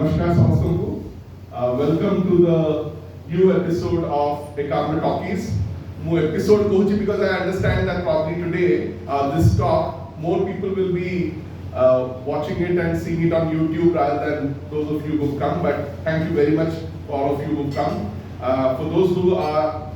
Namaskar Samastanku. Welcome to the new episode of Ekamra Talkies. New episode kohuchi because I understand that probably today this talk more people will be watching it and seeing it on YouTube rather than those of you who've come. But thank you very much for all of you who've come. For those who are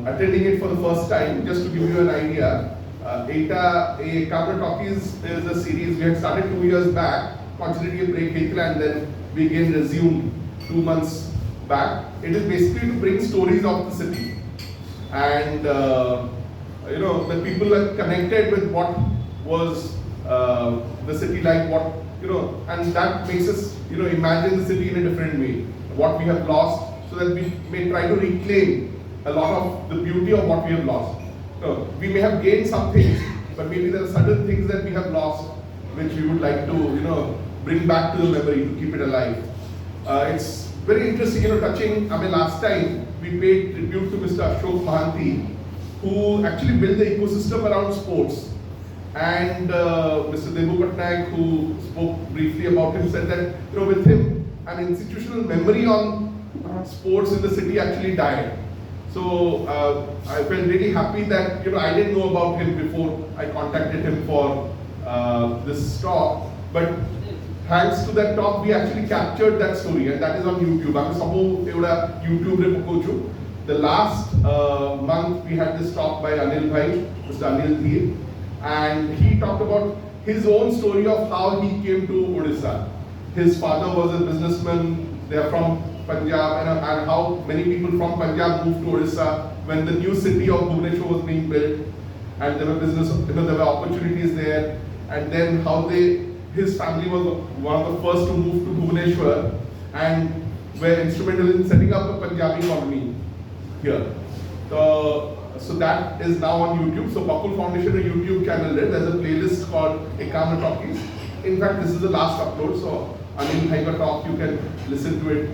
attending it for the first time, just to give you an idea, Ekamra Talkies is a series we had started 2 years back. Constantly a break and then we again resumed 2 months back. It is basically to bring stories of the city, and the people are connected with what was the city like, and that makes us imagine the city in a different way, what we have lost, so that we may try to reclaim a lot of the beauty of what we have lost. We may have gained some things, but maybe there are certain things that we have lost which we would like to bring back to the memory, to keep it alive. It's very interesting, touching. Last time we paid tribute to Mr. Ashok Mahanti, who actually built the ecosystem around sports. And Mr. Cuttack, who spoke briefly about him, said that with him, an institutional memory on sports in the city actually died. So I felt really happy that I didn't know about him before I contacted him for this talk. But thanks to that talk, we actually captured that story, and that is on YouTube. YouTube. The last month we had this talk by Anil Bhai, Mr. Anil Dhir, and he talked about his own story of how he came to Odissi. His father was a businessman. They are from Punjab, and how many people from Punjab moved to Odissi when the new city of Bhubaneswar was being built, and there were there were opportunities there, and then how his family was one of the first to move to Bhubaneswar and were instrumental in setting up a Punjabi colony here. So that is now on YouTube. So Bakul Foundation, a YouTube channel there. There's a playlist called Ekamra Talkies. In fact, this is the last upload. So Anil Bhai talk, you can listen to it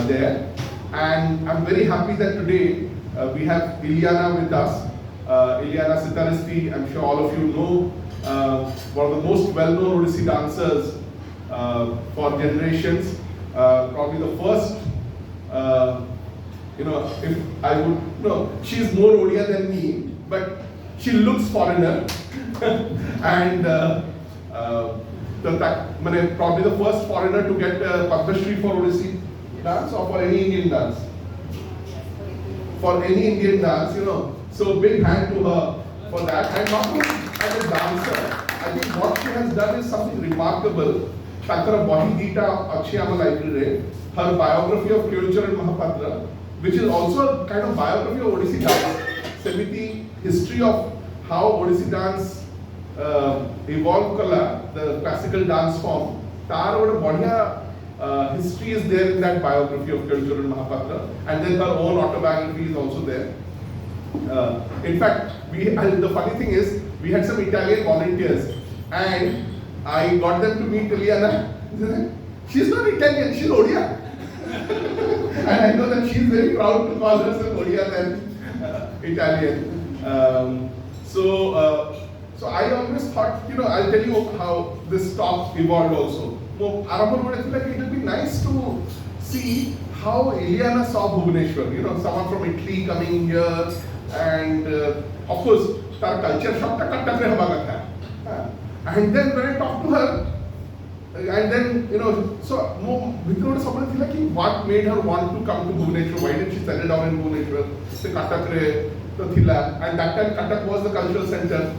there. And I'm very happy that today we have Ileana with us. Ileana Citaristi, I'm sure all of you know, one of the most well-known Odissi dancers for generations. Probably the first, if I would, she's more Odia than me, but she looks foreigner. And probably the first foreigner to get Padma Shri for Odissi dance or for any Indian dance. For any Indian dance, So big hand to her for that. And not only as a dancer, I think what she has done is something remarkable. Shankara Bahidita Akshayama Library, her biography of Culture and Mahapatra, which is also a kind of biography of Odissi dance. Samiti, history of how Odissi dance evolved kala, the classical dance form. Tar or a history is there in that biography of Culture and Mahapatra, and then her own autobiography is also there. In fact, the funny thing is, we had some Italian volunteers, and I got them to meet Ileana. She's not Italian, she's Odia. And I know that she's very proud to call herself Odia than Italian. So I always thought, I'll tell you how this talk evolved also. It will be nice to see how Ileana saw Bhubaneswar, someone from Italy coming here, and of course, our culture shock. And then when I talked to her, and then, so what made her want to come to Bhubaneswar? Why did she settle down in Bhubaneswar? And that time Cuttack was the cultural center.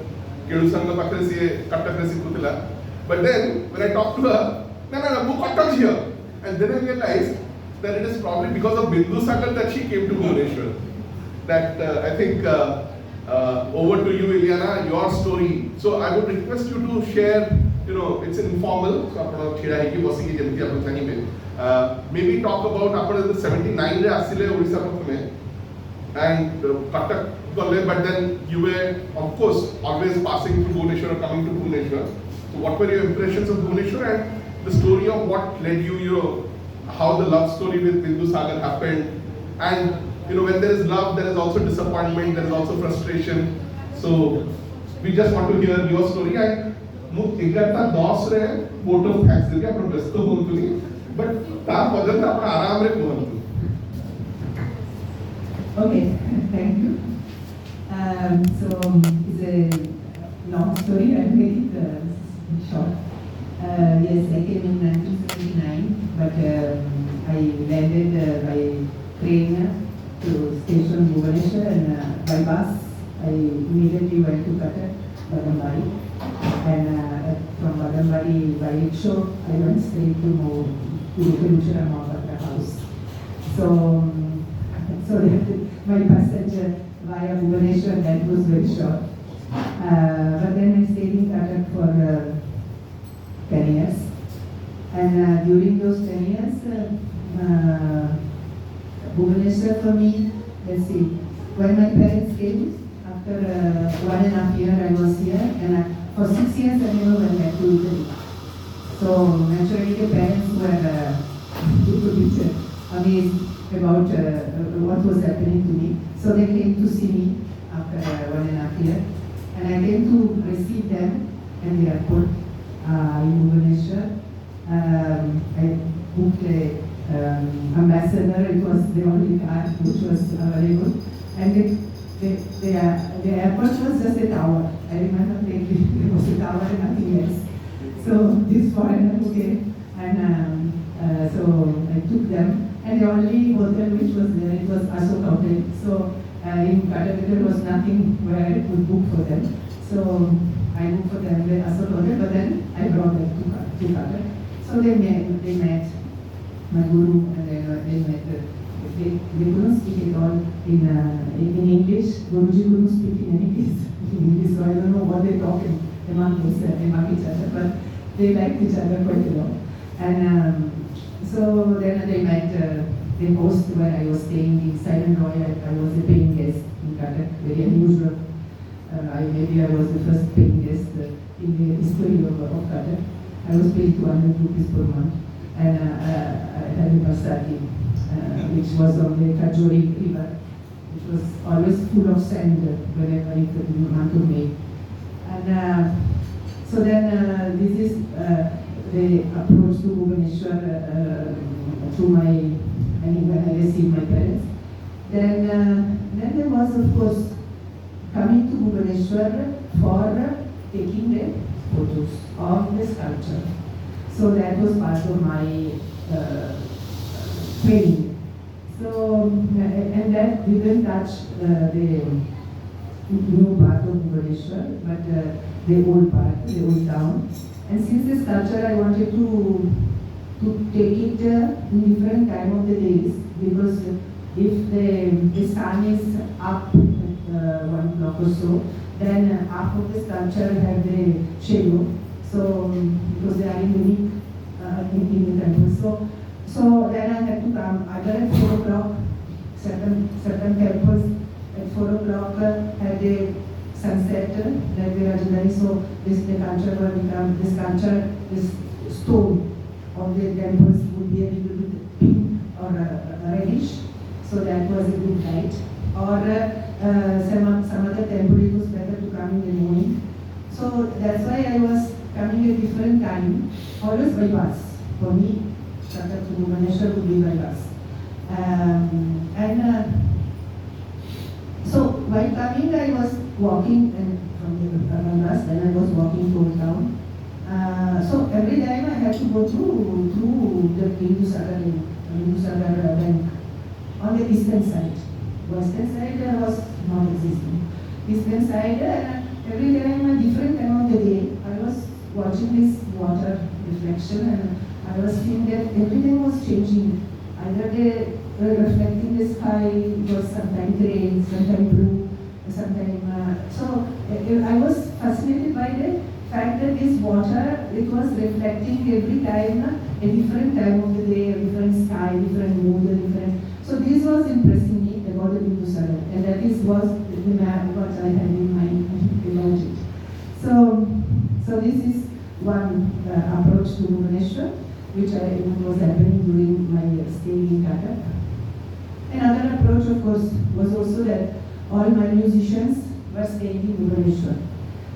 But then when I talked to her, no, Cuttack's here. And then I realized that it is probably because of Bindusagar that she came to Bhubaneswar. That I think over to you, Ileana, your story. So I would request you to share, it's informal, so maybe talk about the 79 Odisha and Cuttack, but then you were, of course, always passing through Bhubaneswar or coming to Bhubaneswar. So what were your impressions of Bhubaneswar and the story of what led you, how the love story with Bindusagar happened, and when there is love, there is also disappointment, there is also frustration. So we just want to hear your story. And vote of thanks, but तार पदन आपण आराम रे कहंतु. Okay, thank you. So it's a long story. I'll make it short. Yes, I came in 1979, but I landed by train to station Bhubaneswar, and by bus I immediately went to Cuttack, Badambari, and from Badambari by rickshaw I went straight to Bindusagara house. So that my passage via Bhubaneswar, that was very short. But then I stayed in Cuttack for 10 years, and during those 10 years, Bhubaneswar for me, let's see, when my parents came, after 1.5 years I was here, and for 6 years I never went back to Italy. So naturally the parents were a little bit amazed about what was happening to me. So they came to see me after 1.5 years, and I came to receive them in the airport in Bhubaneswar. I booked a ambassador. It was the only car which was available, and the airport was just a tower. I remember there was a tower and nothing else. So this foreigner who came, and so I took them, and the only hotel which was there, it was Ashok Hotel. So in Cuttack there was nothing where I could book for them. So I booked for them the Ashok Hotel, but then I brought them to Cuttack. So they met my guru, and they met. They couldn't speak at all in English. Guruji couldn't speak in any case in English, so I don't know what they're talking among each other, but they liked each other quite a lot. And so then they met the host where I was staying in Silent Roy. I was a paying guest in Cuttack, very unusual. Maybe I was the first paying guest in the history of Cuttack. I was paid 200 rupees per month, and I had a masadi, which was on the Kajori river, which was always full of sand whenever it was in the month of May. And so then this is the approach to Bhubaneswar through when I received my parents. Then there was, of course, coming to Bhubaneswar for taking the photos of the sculpture. So that was part of my training. So, and that didn't touch the new part of Bhubaneswar, but the old part, the old town. And since the sculpture, I wanted to take it in different time of the days, because if the sun is up 1 o'clock or so, then half of the sculpture have the shadow. So because they are in the week in the temple. So then I had to come either at 4 o'clock. Certain temples at 4 o'clock had the sunset, like the Rajarani. So the sculpture will become this stone of the temples would be a little bit pink or reddish. So that was a good light. Or some other temple, it was better to come in the morning. So that's why I was coming at different time, always by bus. For me, Cuttack to Bhubaneswar would be by bus. So while coming, I was walking from the bus, then I was walking to town. So every time I had to go through the Bindusagara bank on the eastern side. Western side was not existing. Eastern side, every time, a different time of the day, I was watching this water reflection, and I was feeling that everything was changing. Either reflecting the sky was sometimes gray, sometimes blue, sometimes. So I was fascinated by the fact that this water, it was reflecting every time a different time of the day, a different sky, different mood, a different. So this was impressing me about the Bindusagara, and that was the map what I had in mind about it. So this is one approach to Bhubaneswar, which was happening during my stay in Cuttack. Another approach, of course, was also that all my musicians were staying in Bhubaneswar.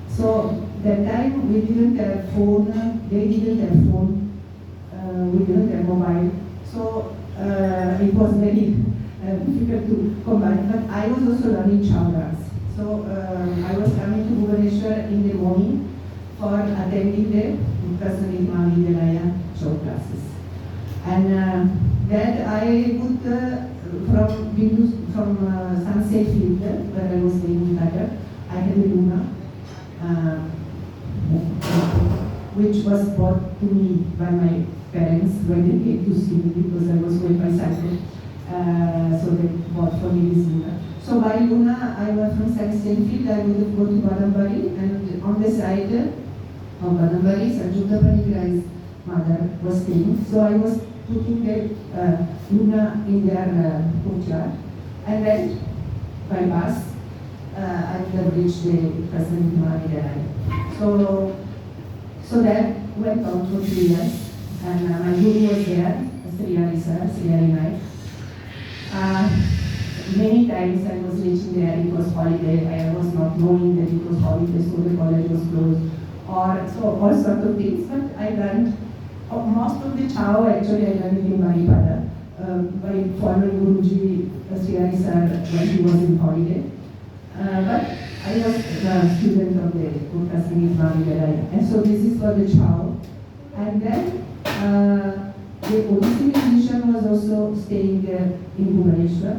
So that time we didn't have phone, they didn't have phone, we didn't have mobile. So it was very difficult to combine. But I was also learning chow dance. So I was coming to Bhubaneswar in the morning for attending the Prasanit Mahavidyalaya chow classes. And that I would, from Sunset Field, where I was staying in Cuttack, I had a Luna, which was brought to me by my parents when they came to see me because I was going by cycle. So they bought for me this Luna. So by Luna, I was from Sunset Field, I would go to Badambari, and on the side of Badambari, Sanjukta Panigrai's mother was staying. So I was putting the Luna in their courtyard, and then by bus, I could reach the President Mahavidyalaya. So that went on for 3 years, and my guru was there, Sri Hari. Many times I was reaching there, it was holiday, I was not knowing that it was holiday, so the college was closed, or so all sorts of things, but I learned most of the chow actually I learned in Maripada by following Guruji Sri Hari when he was in holiday. But I was a student of the Prasanit Mahavidyalaya, and so this is for the chow. And then the Odissi musician was also staying there in Bhubaneswar.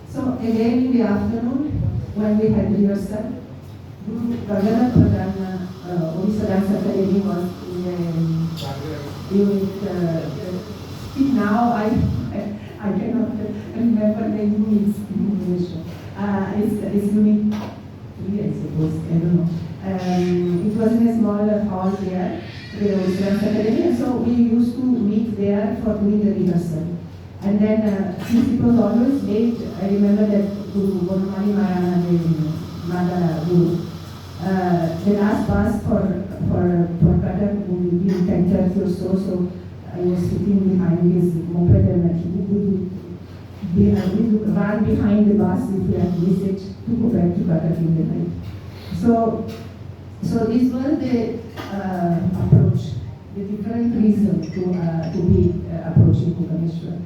So again in the afternoon, when we had rehearsal, Guru Rajarani Pradhan Odissi Dance Academy was in now I cannot remember the units in Bhubaneswar. It's unit 3, I suppose, I don't know. It was in a small hall there, the Odissi Dance Academy, and so we used to meet there for doing the rehearsal. And then, since it was always late, I remember that Guru Bonamani Marana, the Mother Guru, the last bus for Cuttack would be 10:30 or so I was sitting behind his moped and he would run behind the bus if we had visit to go back to Cuttack in the night. So this was the approach, the different reason to be approaching Bhubaneswar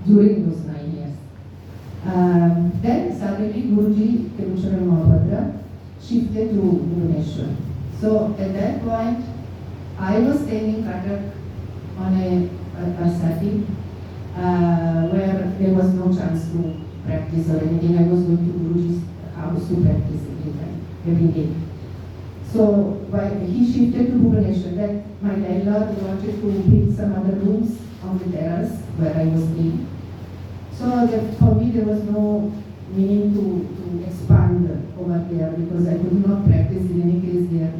during those 9 years. Then suddenly Guruji Kelucharan Mahabhadra shifted to Bhubaneswar. So at that point, I was staying in Cuttack on a setting where there was no chance to practice or anything. I was going to Guruji's house to practice every day. So when he shifted to Bhubaneswar, that my landlord wanted to build some other rooms on the terrace where I was staying. So that for me there was no meaning to expand over there because I could not practice in any case there.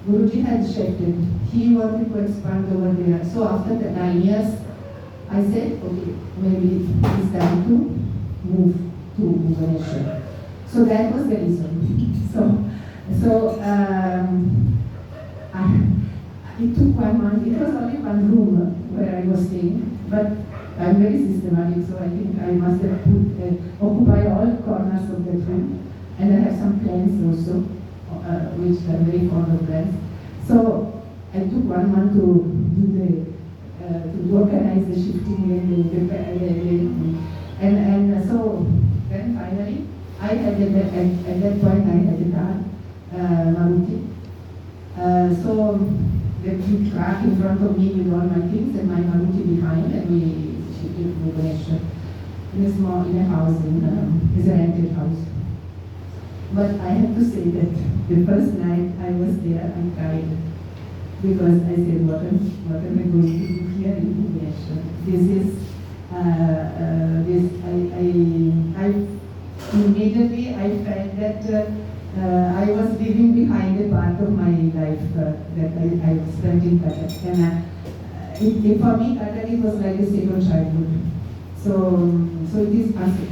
Guruji had shifted. He wanted to expand over there. So after the 9 years, I said, okay, maybe it's time to move to Bhubaneswar. So that was the reason. It took 1 month. It was only one room where I was staying, but I'm very systematic, so I think I must have occupy all corners of that room. And I have some plants also, which I'm very fond of plants. So I took 1 month to do to organize the shifting and so then finally I had at that point I had a car, Maruti. So the big truck in front of me with all my things and my Maruti behind, and we shifted to Bhubaneswar in a house, it's a rented house. But I have to say that the first night I was there, I cried because I said, what am I going to do here in Bhubaneswar? Immediately I felt that I was leaving behind a part of my life that I spent in Cuttack. And for me, Cuttack was like a second childhood. So it is,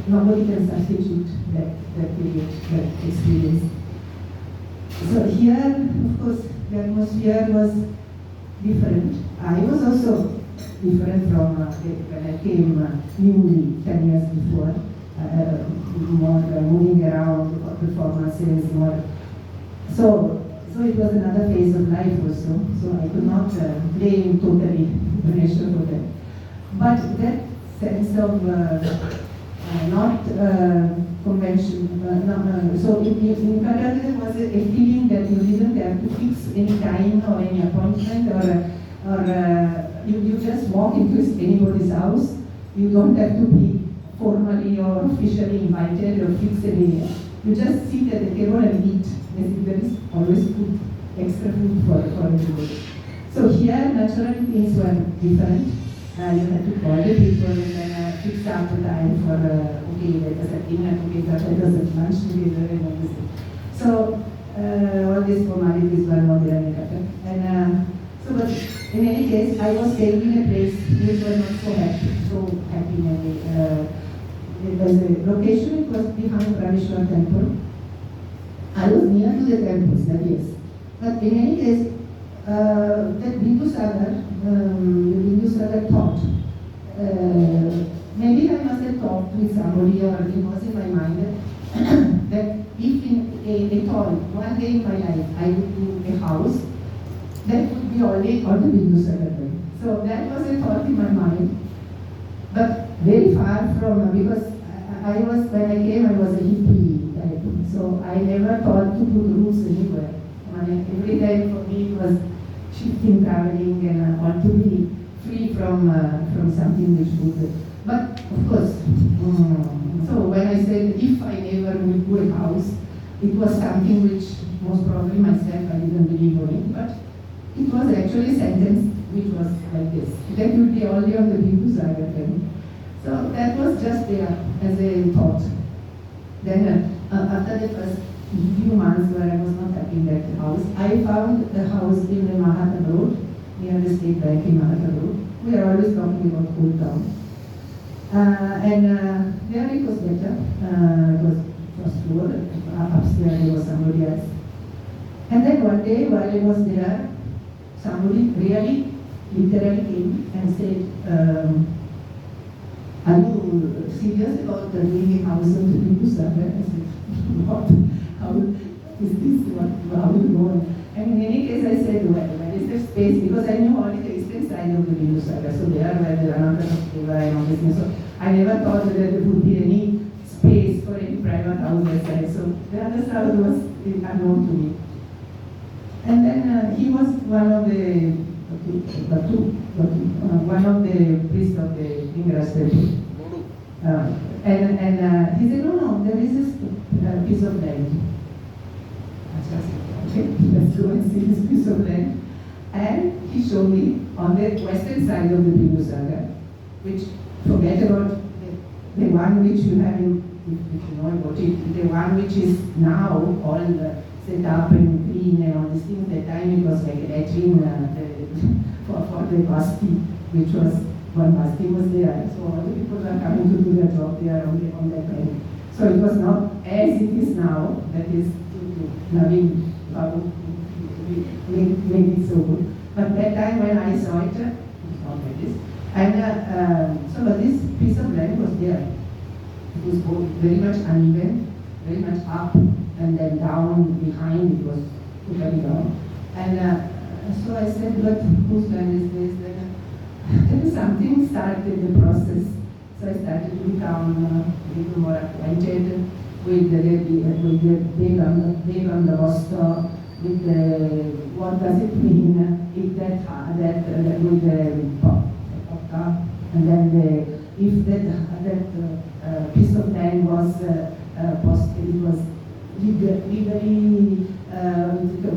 nobody can substitute that period, that experience. So here, of course, the atmosphere was different. I was also different from when I came newly 10 years before. More moving around, performances, more. So it was another phase of life also. So I could not blame totally Bhubaneswar for that. But that sense of not convention. So in Cuttack there was a feeling that you didn't have to fix any time or any appointment, or you just walk into anybody's house. You don't have to be formally or officially invited or fix a day. You just sit at the table and eat. There is always food, extra food for everybody. So here, naturally, things were different. You had to call the people and then fix up the time for, okay, let us have dinner together, let us have lunch together, and all this thing. So, all these formalities were not there in Cuttack. And so, but in any case, I was staying in a place which was not so happy maybe. It was a location, it was behind Bhubaneswar temple. I was near to the temples, that yes. But in any case, that Bindusagar, Bindusagar thought, maybe I must have talked with somebody or it was in my mind that if at all, one day in my life, I would do a house, that would be only on the Bindusagar way. So that was a thought in my mind, but very far from, because when I came, I was a hippie type, so I never thought to put roots anywhere. Every time for me it was shifting, traveling, and I want to be free from something which would. But of course, so when I said if I never would do a house, it was something which most probably myself I didn't believe on it, but it was actually a sentence which was like this. That would be only on the Bindusagara thing. So that was just there as a thought. Then after the first few months where I was not happy in that house, I found the house in the Mahatma Road, near the State Bank in Mahatma Road. We are always talking about Old Town. And there it was better. It was first floor, upstairs there was somebody else. And then one day while I was there, somebody really literally came and said, are you serious about doing a house on the Bindusagara? I said, what? How is this? How will you go on? And in any case, I said, well, where is the space? Because I knew only the eastern side of the Bindusagara. So there where the Ranaka river and all this thing. So I never thought that there would be any space for any private house that side. So the other side was unknown to me. And then he was one of the one of the priests of the Lingaraj temple. And he said, no, there is this piece of land. Okay, let's go and see this piece of land. And he showed me on the western side of the Bindusagara, which, forget about the one which you have in, if you know about it, the one which is now all set up and clean and all these things. At the time it was like a latrine for the basti, which was, one basti was there. So all the people were coming to do their job there on that land. So it was not as it is now, that is Naveen Babu made it so good. But that time when I saw it, it was not like this. And so this piece of land was there. It was both very much uneven, very much up, and then down behind it was totally down. And so I said, but whose land is this? Then something started the process. So I started to become a little more acquainted with the Begam Rosto, with the what does it mean if that with the pop, and then if that piece of land was legally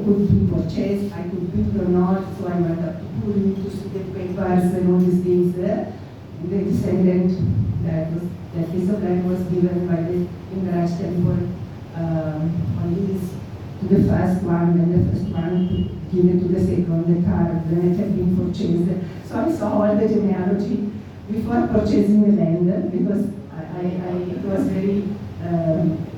could be purchased, I could build or not. So I went up to Puri to see the papers and all these things. The descendant, that piece of land was given by the Lingaraj temple only to the first one, then the first one given to the second, the third, then it had been purchased. So I saw all the genealogy before purchasing the land, because it was very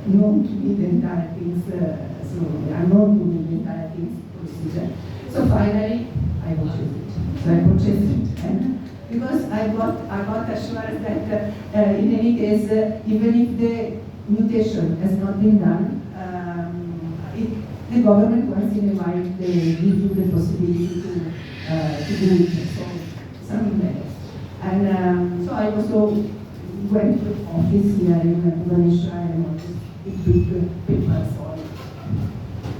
known to me the entire things, so unknown to me the entire things procedure. So finally, I purchased it. So I purchased it, and because I got assured that in any case, even if the mutation has not been done, the government once in a while they give you the possibility to do it. So something like that. And so I also went to the office here in Bhubaneswar and all these big papers on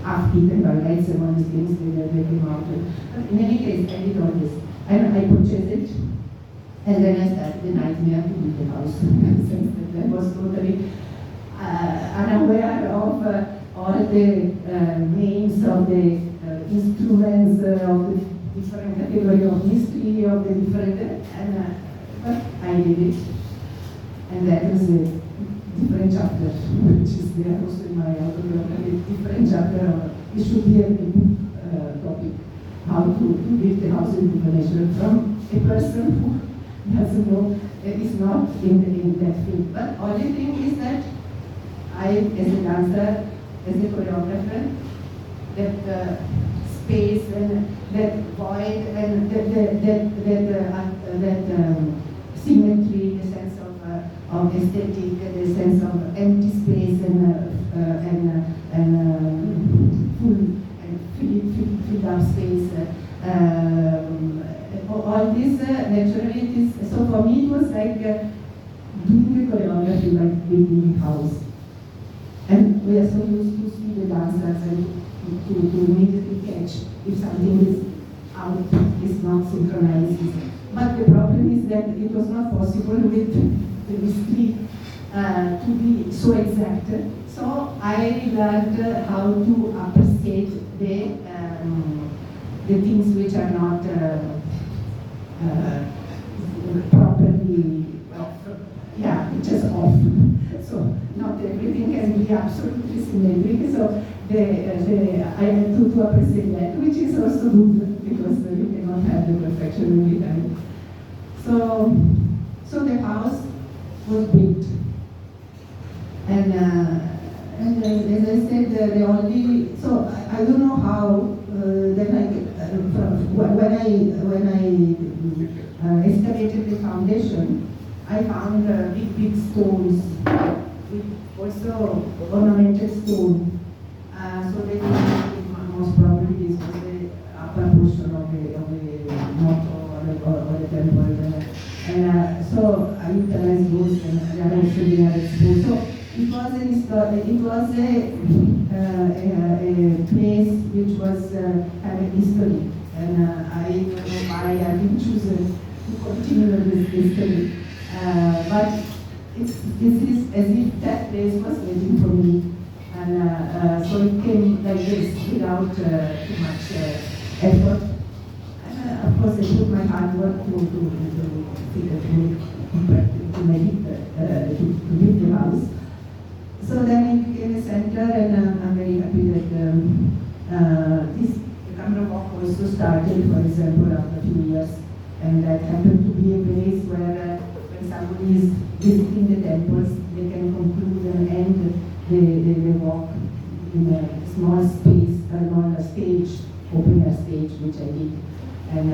Afghan and highlights and all these things that they came out. But in any case, I did all this. And I purchased it. And then I started the nightmare to build the house. I was totally unaware of all the names of the instruments, of the different category of history, of the different, but I did it. And that was a different chapter, which is there also in my autobiography, a different chapter. It should be a book topic, how to build the house in Bhubaneswar from a person who doesn't know, is not in that field. But only thing is that I, as a dancer, as a choreographer, that space and that void and that symmetry, the sense of aesthetic, the sense of empty space and filled up space. All this naturally it is. So for me it was like doing the choreography, like building a house. And we are so used to see the dancers and to immediately catch if something is out, is not synchronized. But the problem is that it was not possible with the mystery to be so exact. So I learned how to appreciate the things which are not properly, just off. So not everything can be absolutely symmetric. So I had to appreciate that, which is also good because you cannot have the perfection every time. So the house was built, and as I said, the only I don't know how when I excavated the foundation, I found big stones with also ornamented stone. So they most probably this was the upper portion of the motto or the temple. And so I utilized those and they are also there exposed. So it was a place which was having history, and I don't know why I didn't choose to continue with this history. But this is as if that place was waiting for me, and so it came like this without too much effort. And of course, I put my hard work to build the house. So then it became a center, and I'm very happy that this Ekamra walk also started, for example, after a few years, and that happened to be a place where when somebody is visiting the temples, they can conclude and end the walk in a small space, on a stage, open a stage, which I did, and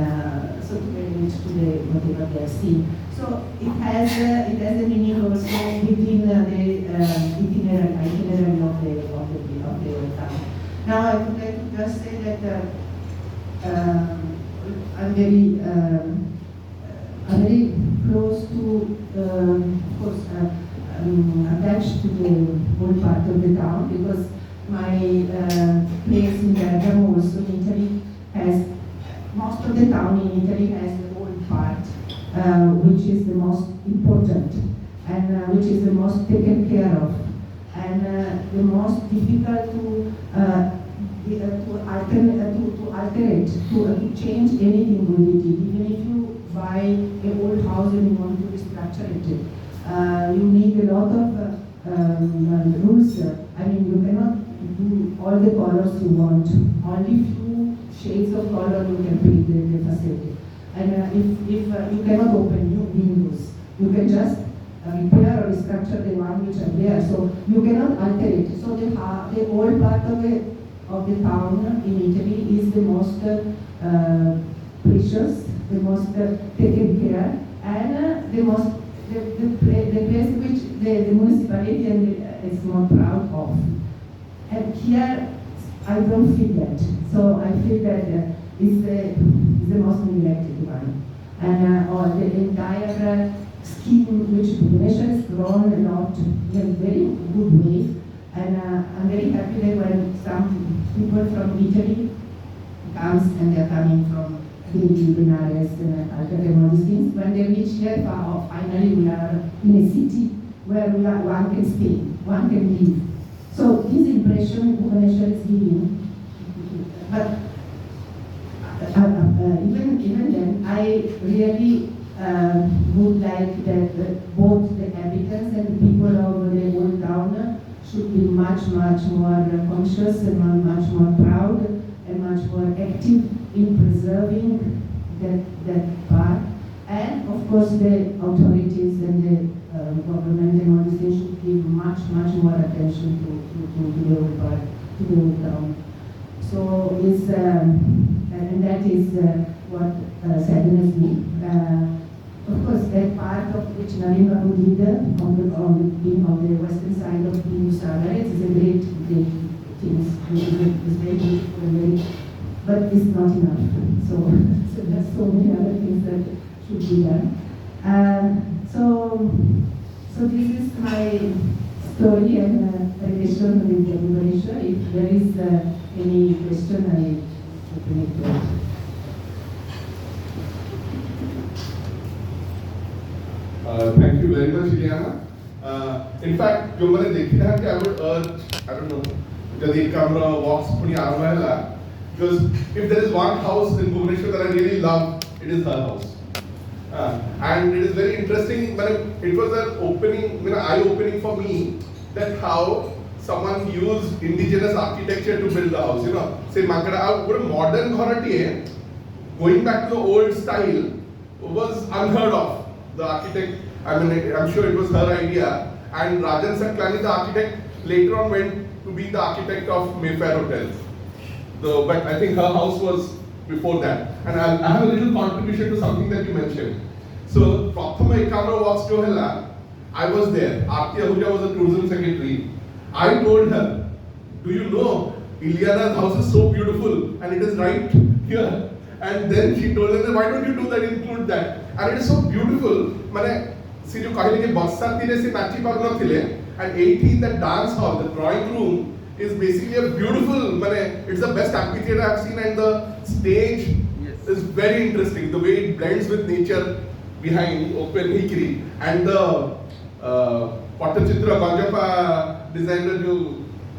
so to manage to whatever they have seen. So it has a meaning also within the itinerary of the town. Now I would like to just say that I'm very close to, of course, attached to the whole part of the town, because my place in Bergamo, also in Italy, has most of the town in Italy has the old part, which is the most important and which is the most taken care of, and the most difficult to alter it, to change anything with it. Even if you buy an old house and you want to restructure it, you need a lot of rules. I mean, you cannot do all the colors you want. Only few shades of color you can paint the facade. And if you cannot open new windows, you can just repair or restructure the one which are there. So you cannot alter it. So the old part of the town in Italy is the most precious, the most taken care, and the place which the municipality is more proud of. And here I don't feel that. So I feel that it's the most neglected one. and or the entire scheme which Bhubaneswar has grown a lot in a very good way. And I'm very happy that when some people from Italy comes and they're coming from Delhi, Benares, and all these things, when they reach here, finally we are in a city where one can stay, one can live. So this impression Bhubaneswar is giving, but even then, I really would like that both the inhabitants and the people of the old town should be much more conscious and much more proud and much more active in preserving that part. And of course the authorities and the government and all these things should give much more attention to the old part, to the old town. So it's, and that is what saddens me. Of course, that part of which Narendra Modi did on the western side of Bindusagara, it is a great thing. It's very beautiful and very, but it's not enough. So there's so many other things that should be done. So this is my story and relation with Bhubaneswar. If there is any question, I open it to it. Thank you very much, Ileana. In fact, जो मैंने देखी है कि I would urge, I don't know, जब Ekamra walks पुनी आरंभ because if there is one house in Bhubaneswar that I really love, it is her house. And it is very interesting. It was an opening, eye-opening for me that how someone used indigenous architecture to build the house. You know, say Mankada, what a modern घरटी going back to the old style was unheard of. The architect, I'm sure it was her idea, and Rajan Saklani, the architect, later on went to be the architect of Mayfair Hotel. But I think her house was before that. And I have a little contribution to something that you mentioned. So, Prathama Ekamra walks to Hella. I was there. Aarti Ahuja was the tourism secretary. I told her, do you know, Ileana's house is so beautiful and it is right here. And then she told us, why don't you do that, include that? And it is so beautiful. See, you कहले कि बस्सा तीरे से नाची पागल थिले, and 18 that dance hall, the drawing room, is basically a beautiful. It's the best amphitheater I've seen, and the stage is very interesting. The way it blends with nature behind open hikri, and the Pattachitra Ganjappa designer,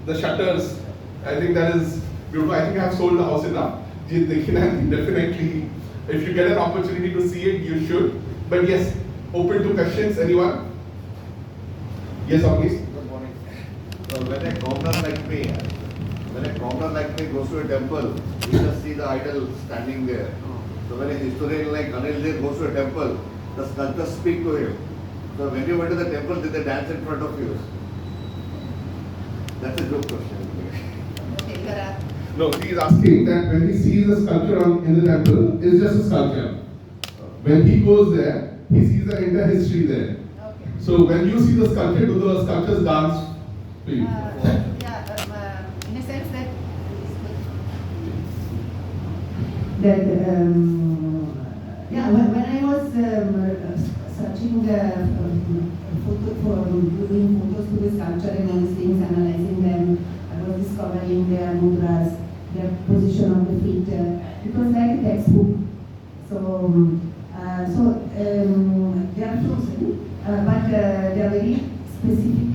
the shutters. I think that is beautiful. I think I have sold the house enough. Definitely, if you get an opportunity to see it, you should. But yes, open to questions. Anyone? Yes, please. Good morning. So when a commoner like me goes to a temple, we just see the idol standing there. So when a historian like Anil Dev goes to a temple, the sculptors speak to him. So when you went to the temple, did they dance in front of you? That's a joke question. No, he is asking that when he sees a sculpture in the temple, it's just a sculpture. When he goes there, he sees the entire history there. Okay. So when you see the sculpture, do the sculptures dance for you? In a sense that when I was searching doing photos to the sculpture and all these things, analyzing them, I was discovering their mudras, their position on the feet. It was like a textbook. So they are frozen, but they are very specific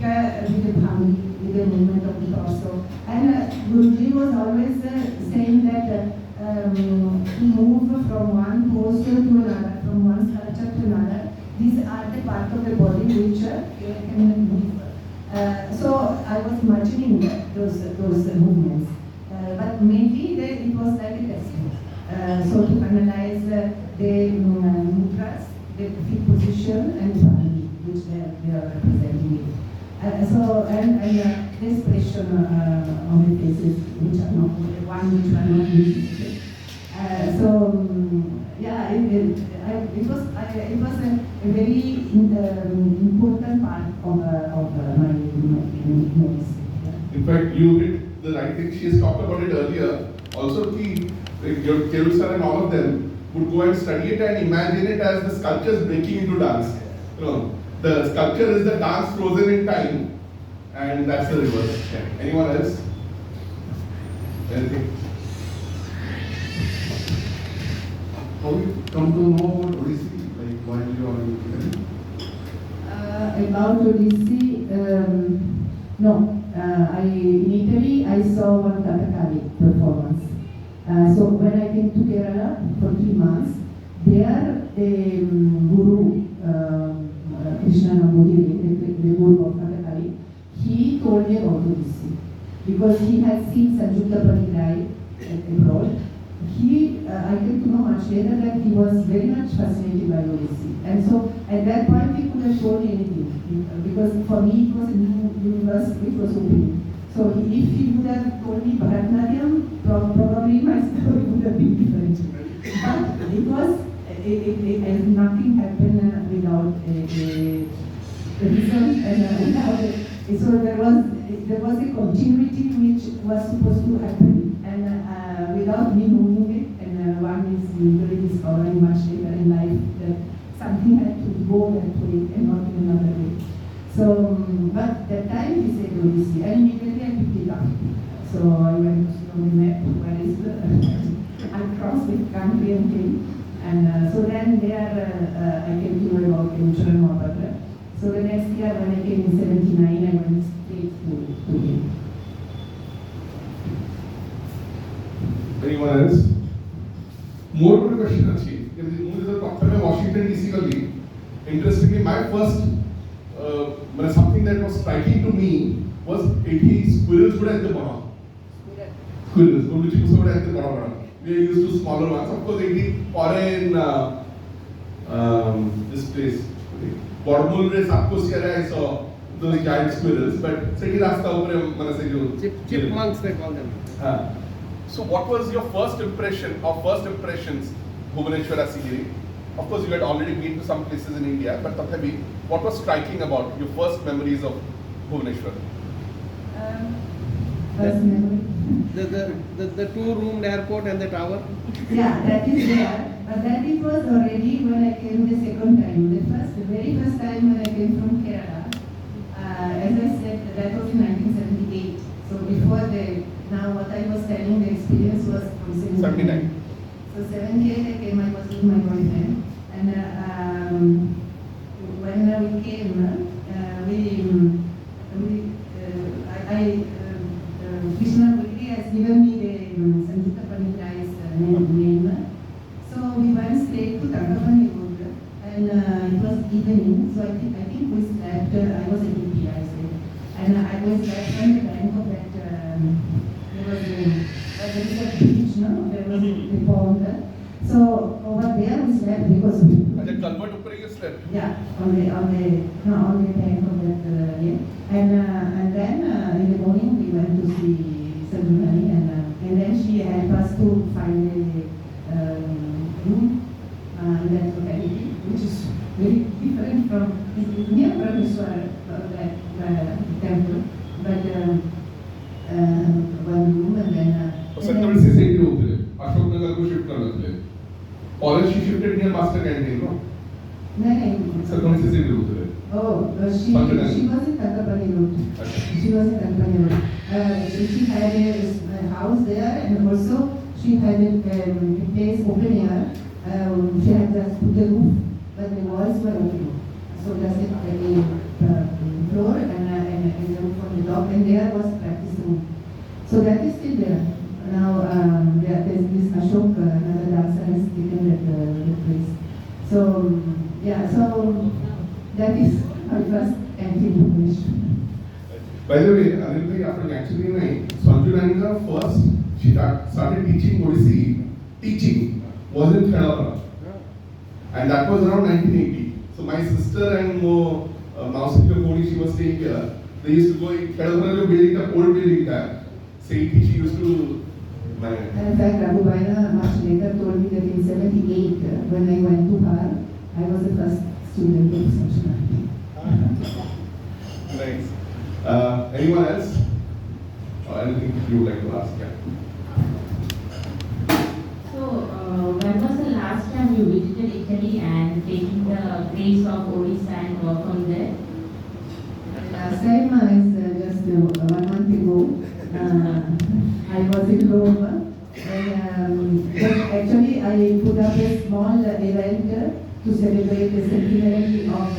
with the bhangi, with the movement of the torso. And Guruji was always saying that to move from one pose to another, from one sculpture to another, these are the part of the body which can move. So I was imagining those movements, but mainly it was like a textbook. So to analyze the mudras, the feet position and body which they are representing it. The expression on the faces which are not used. It was a very important part of my medicine. In fact, you did the right thing. She has talked about it earlier. Also, your Kerusar and all of them, would go and study it and imagine it as the sculptures breaking into dance. You know, the sculpture is the dance frozen in time, and that's the reverse. Yeah. Anyone else? Anything? How you come to know about Odissi? Like while you are in About Odissi, no. In Italy, I saw one Cuttack performance. So when I came to Kerala for 3 months, there the guru, Krishna Nambudiri, the guru of Cuttack, he told me about Odissi because he had seen Sanjukta Panigrahi abroad. I came to know much later that he was very much fascinated by Odissi. And so at that point he could have told me anything because for me it was a new universe which was opening. So if he would have told me Bharatanatyam, probably my story would have been different. But it was, nothing happened without a reason and without so there was a continuity which was supposed to happen and without me knowing it, and one is usually discovering much later in life that something had to go that way and not in another way. So, but that time he said Odissi, and immediately I picked it up. So I went on the map, where is the, I crossed the country and came. And so then there I came to know about Bindusagara. So the next year when I came in 79, I went straight to him. Anyone else? More of a question actually. Washington DC kali. Interestingly, my first something that was striking to me was 80 squirrels would at the bottom. Squirrels would at the bottom. We are used to smaller ones. Of course, 80 or in this place. Bormulre Sapkosiara, I saw those giant squirrels, but city rasta chipmunks they call them. So what was your first impression or first impressions Bhubaneswar Sigiri? Of course you had already been to some places in India, but Tathabi, what was striking about your first memories of Bhubaneswar? First memory. The two-roomed airport and the tower. Yeah, that is there. But that it was already when I came the second time. The very first time when I came from Kerala, as I said, that was in 1978. So before now what I was telling, the experience was from 79. So 78 I came, I was with my boyfriend. And when we came, Krishna Murli has given me the Sanjukta Panigrai's name. So we went straight to Takapani Road, and it was evening. So I think we slept. I was a DP, I said, and I was slept on the bank of that. There is a beach, no? There was a pond. So over there we slept because we. The culvert upper you slept. Yeah, on the bank of that. And then in the morning we went to see Rajarani, and then she helped us to find a room in that locality, which is very different from near Bhubaneswar, that temple, but one room and then. Satyanagar se city hote Ashoknagar ko shift karna थे. Or she shifted near Master Canteen, no? No. Satyanagar se city hote. Oh, she was in Takapani Road. Okay. She was in Takapani Road. She had a house there, and also she had a place open air. She had just put the roof, but the walls were open. So just a floor and the roof on the top, and there was practice room. So that is still there. Now there's this Ashok, another dancer, has taken that place. So so that is my first anti-information. By the way, Anil after actually Satyanagar first she started teaching Odissi. Teaching was in Khedapara, and that was around 1980. So my sister and Mausi Koni, she was staying here. They used to go in Khedapara building, the old building there. Say she used to. In fact, Abu Baina much later told me that in 78, when I went to her, I was the first student of Satyanagar. Nice. Anyone else? Or anything you would like to ask? Yeah. So, when was the last to celebrate the centenary of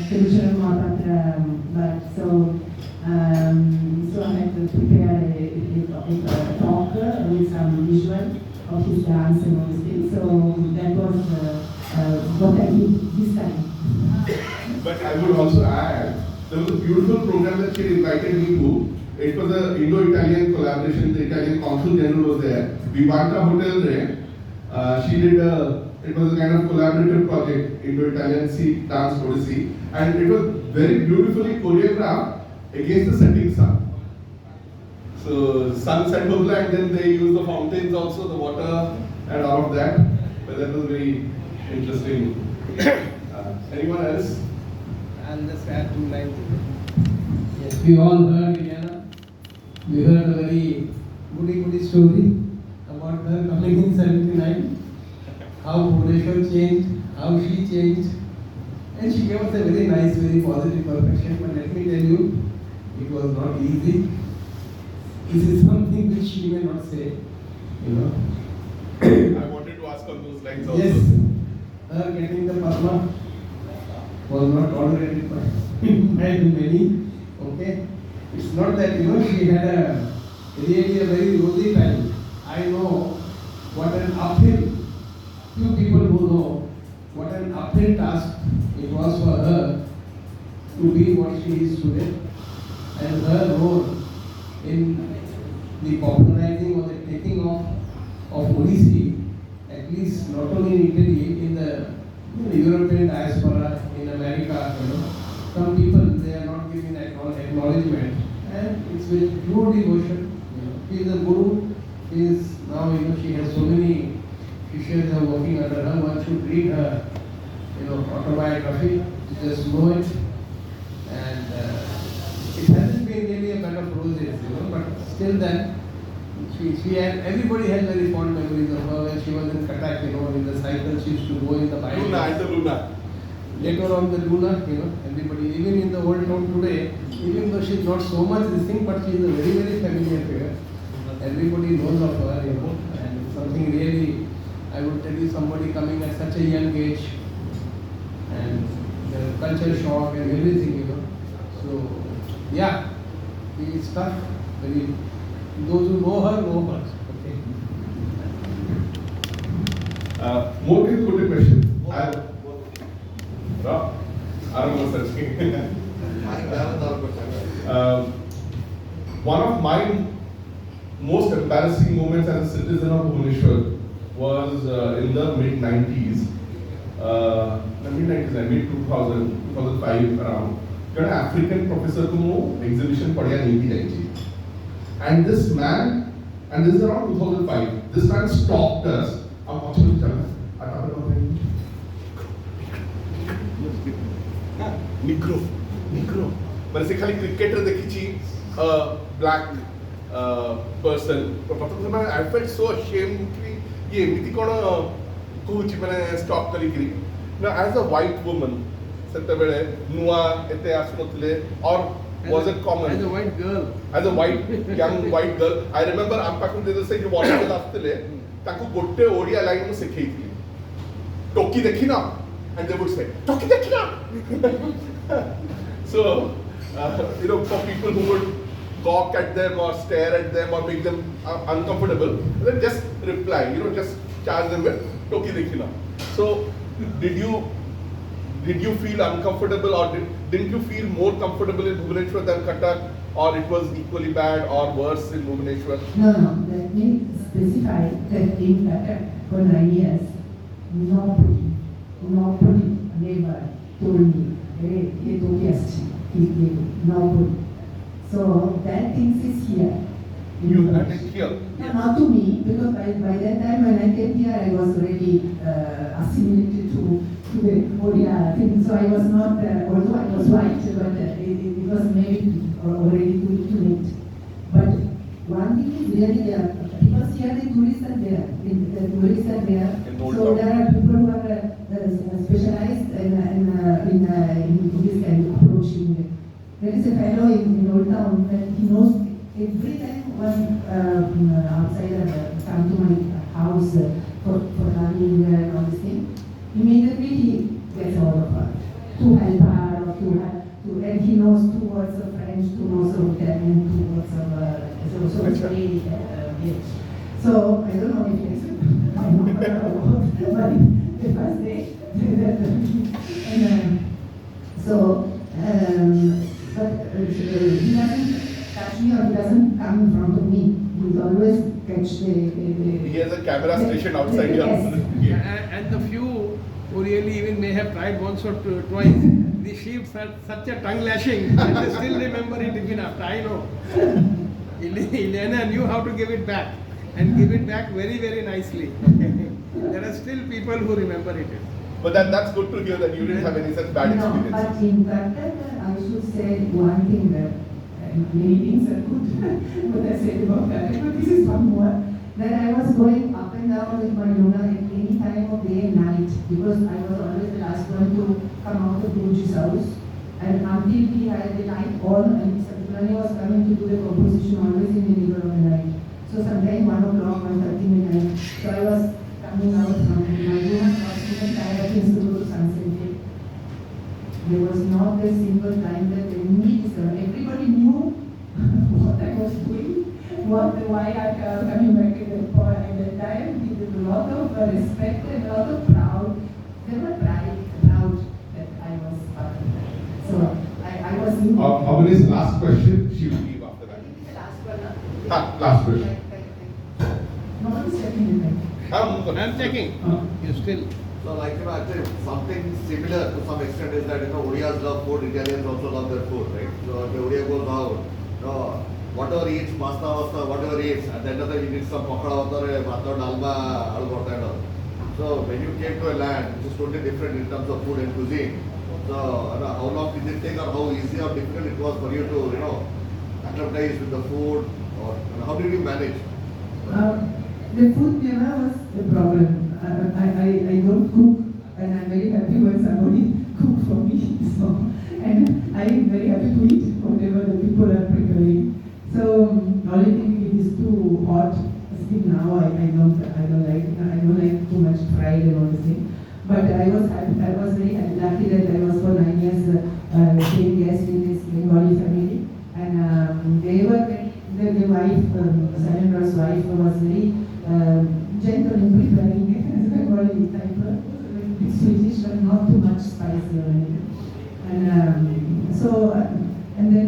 Tiruchirappalli birth. So I had to prepare a talk with some visual of his dance and all these things. So that was what I did this time. But I would also add, there was a beautiful program that she invited me to. It was an Indo-Italian collaboration. The Italian Consul General was there. Vivanta Hotel there. She did it was a kind of collaborative project, Indo-Italian Sea Dance Odissi. And it was very beautifully choreographed against the setting sun. So sun set over and then they used the fountains also, the water and all of that. But that was very interesting. Anyone else? I'll just add 2 lines. Yes, we all heard Ileana. We heard a very goody story about her coming in 79, how Bhubaneswar changed, how she changed, and she gave us a very nice, very positive perfection. But let me tell you, it was not easy. This is something which she may not say, you know. I wanted to ask on those lines also. Yes, her getting the Padma was not tolerated by many. Okay, it's not that, you know, she had a really a very rosy time. I know what an uphill, few people who know what an uphill task it was for her to be what she is today, and her role in the popularizing or the taking off of Odissi, at least not only in Italy, in the European diaspora, in America, you know, some people they are not giving acknowledgement, and it's with pure devotion. You know, she is a guru. She is now, you know, she has so many Shishas are working under her. One should read her, you know, autobiography to just know it. And it hasn't been really a bed of roses, you know, but still then, she had, everybody has very fond memories of her when she was in Cuttack, you know, in the cycle she used to go in the bike. Luna and the Luna. Later on the Luna, you know, everybody, even in the old town today, even though she's not so much this thing, but she is a very familiar figure. Everybody knows of her, you know, and something really, I would tell you, somebody coming at such a young age, and the culture shock and everything, you know. So, yeah, it's tough. Very, those who know her know her. Okay. More people put a question. I don't know such thing. One of my most embarrassing moments as a citizen of Bhubaneswar was in the mid-90s. Mid-2000, 2005 around. An African professor को exhibition पढ़िया नहीं थी जाइए. And this man, and this is around 2005, this man stopped us. I'm watching the Negro. But it's खाली cricketer देखी black person. I felt so ashamed कि ये मिति कौन कुछ मैंने stop करी करी. Now as a white woman, ସେତେବେଳେ ନୂଆ ଏତେ ଆସୁନଥିଲେ or was it common? As a white girl. As a young white girl, I remember ଆମ ପାଖକୁ ଯେତେବେଳେ ଯୋଉ ବଡ ଆସିଥିଲେ ତାଙ୍କୁ ଗୋଟେ ଓଡ଼ିଆ ଲାଇନ୍ ମୁଁ ଶିଖେଇଥିଲି. ଟୋକି ଦେଖିନ? And they would say, ଟୋକି ଦେଖିନ? So, you know, for people who would gawk at them or stare at them or make them uncomfortable, then just reply, you know, just charge them with Toki देखिना. So, did you feel uncomfortable or didn't you feel more comfortable in Bhubaneswar than Cuttack, or it was equally bad or worse in Bhubaneswar? No, let me specify that in Cuttack for 9 years, nobody never told me, hey, ये तो क्या है? Nobody. So that things is here. You had it here. No, not to me, because by that time when I came here, I was already assimilated to the Odia thing. So I was not, although I was white, but it was maybe already too late. But one thing is really there, because here the tourists are there. So there are people who are specialized in this kind of approaching. There is a fellow in Old Town that he knows every time one outsider come to my house for having and all this thing, immediately then he knows 2 words of French, 2 words of Italian, 2 words of so it's very good. So I don't know if it's I know but the first day and so but he doesn't touch me or he doesn't come in front of me. He always catch the He has a camera station outside yes. here. And the few who really even may have tried once or twice, the sheep had such a tongue lashing and they still remember it even after. I know. Ileana knew how to give it back and give it back very, very nicely. There are still people who remember it. But that's good to hear that you didn't have any such bad No, experience. but in fact, I should say one thing that many things are good, what I said about that, but this is one more. That I was going up and down with my Luna at any time of day and night because I was always the last one to come out of Guruji's house. And until he had the light on and Satyanagar was coming to do the composition always in the middle of the night. So sometimes 1 o'clock, 1:30 midnight. So I was coming out from my room, even tired things to go to Sunset. There was not a single time that everybody knew what I was doing, why I was coming back at that point at that time. With a lot of respect and a lot of proud. They were proud that I was part of that. So I was new. Bhubaneswar's last question, she will leave after that. The last one. Last question. Nobody's checking it. I'm checking. You still. So like, actually something similar to some extent is that, Odias love food, Italians also love their food, right? So if the Odia goes out, whatever eats, pasta, whatever eats, at the end of the day, he needs some pakada, bhatta, dalma, aloo and all. So when you came to a land which is totally different in terms of food and cuisine, so how long did it take or how easy or difficult it was for you to, acclimatize with the food, or how did you manage? The food never was the problem. I don't cook and I'm very happy when somebody cooks for me. So, and I'm very happy to eat whatever the people are preparing. So only thing it is too hot. Still now I don't like too much fried and all the thing. But I was very lucky that I was for 9 years staying guest in this Bengali family, and they were very. The wife, Satyanagar's wife, was very gentle in preparing it as a Bengali type, bit Swedish but not too much spicy or anything. And and then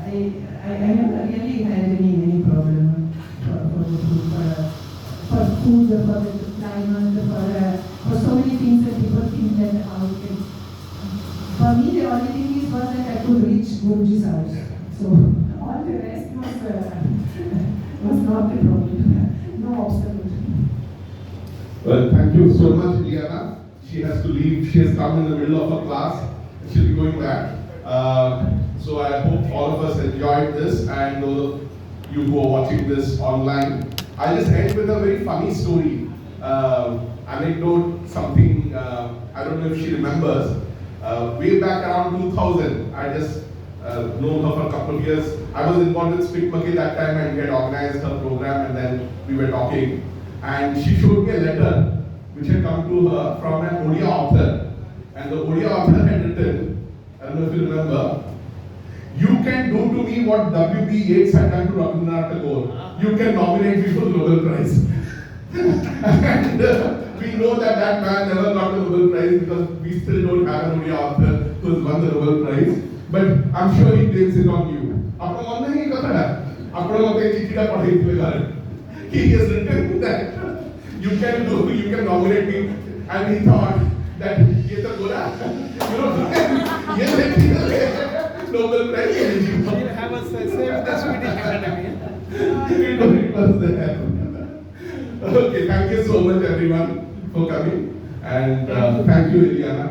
I never really had any problem for the food, for food, for the climate, for so many things that people think that how it can. For me, the only thing was that I could reach Guruji's house. So all the rest was not a problem, no obstacle. Well, thank you so much, Ileana. She has to leave. She has come in the middle of a class. She'll be going back. So I hope all of us enjoyed this, and those of you who are watching this online. I'll just end with a very funny story. Anecdote, something, I don't know if she remembers. Way back around 2000, I just known her for a couple of years. I was involved with Speak Maki that time, and we had organized her program, and then we were talking. And she showed me a letter which had come to her from an Odia author. And the Odia author had written, I don't know if you remember, "You can do to me what W.B. Yeats had done to Rabindranath Tagore. You can nominate me for the Nobel Prize." And we know that man never got the Nobel Prize because we still don't have an Odia author who has won the Nobel Prize. But I'm sure he blames it on you. He has written that you can nominate me, and he thought that Nobel Prize. We'll have a same with the Swedish Academy. It was there. Okay, thank you so much everyone for coming, and thank you, Ileana.